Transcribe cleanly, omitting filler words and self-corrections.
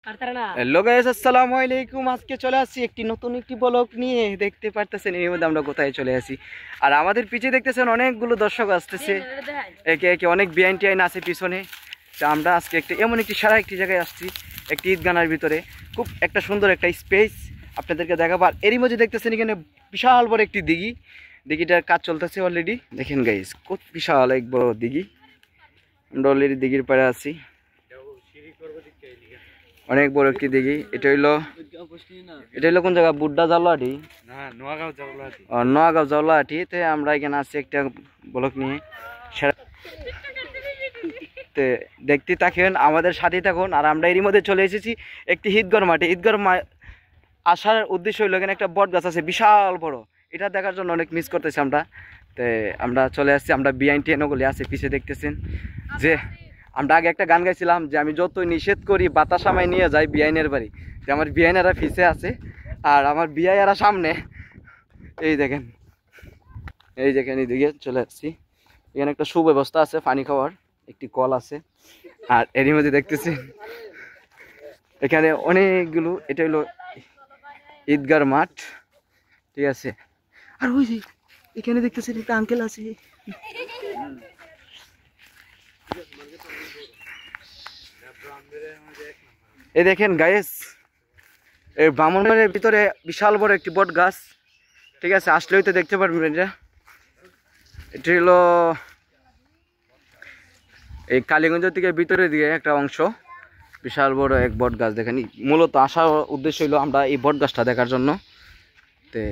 Hello guys, আসসালামু আলাইকুম। আজকে চলে আসছি একটি নতুন ব্লগ নিয়ে। দেখতে পারতেছেন এর মধ্যে আমরা কোথায় চলে আসি, আর আমাদের পিছে দেখতেছেন অনেকগুলো দর্শক আসতেছে, একে একে অনেক বিআইন টিআইন আছে পিছনে। তো আমরা আজকে এমন একটি সারা একটি জায়গায় আসছি, একটি ঈদগানার ভিতরে খুব একটা সুন্দর একটা স্পেস আপনাদেরকে দেখাবো। আর এরই মধ্যে দেখতেছেন এখানে বিশাল বড় একটি দিঘি, দিঘিটার কাজ চলতেছে অলরেডি। দেখেন গাইস, কত বিশাল এক বড় দিঘি। আমরা অলরেডি দিঘির পাড়ে আছি, অনেক বড় একটি দিঘি। এটা হইলো কোন জায়গা? বুড্ডা জাউলাহাটি, নোয়াগাঁও জাউলাহাটিতে আমরা এখানে আছি একটা ব্লক নিয়ে। দেখতে থাকেন, আমাদের সাথেই থাকুন। আর আমরা এরই মধ্যে চলে এসেছি একটি ঈদগার মাঠে। আসার উদ্দেশ্য হইলো এখানে একটা বট গাছ আছে বিশাল বড়, এটা দেখার জন্য অনেক মিস করতেছি আমরা। তো আমরা চলে আসছি, আমরা বিআইন টিএনগুলি আছে পিছিয়ে দেখতেছেন। যে আমরা আগে একটা গান গাইছিলাম যে আমি যতই নিষেধ করি বাতাস আমায় নিয়ে যাই বিআইনের বাড়ি। তো আমার বিআইনেরা পিছে আছে আর আমার বিআইয়েরা সামনে। এই দেখেন এইদিকে চলে আসছি। এখানে একটা সুব্যবস্থা আছে, পানি খাওয়ার একটি কল আছে। আর এরই মধ্যে দেখতেছি এখানে অনেকগুলো, এটা হলো ঈদগার মাঠ, ঠিক আছে। আর ওই যে এখানে দেখতেছেন একটা আঙ্কেল আছে। এই দেখেন গাইস, এই ব্রাহ্মণবাড়ির ভিতরে বিশাল বড় একটি বট গাছ, ঠিক আছে। আসলেই তো দেখতে পারবেন। এটা হলো এই কালীগঞ্জ থেকে ভিতরের দিকে একটা অংশ, বিশাল বড় এক বট গাছ। দেখেন, মূলত আসার উদ্দেশ্য হলো আমরা এই বট গাছটা দেখার জন্য। তে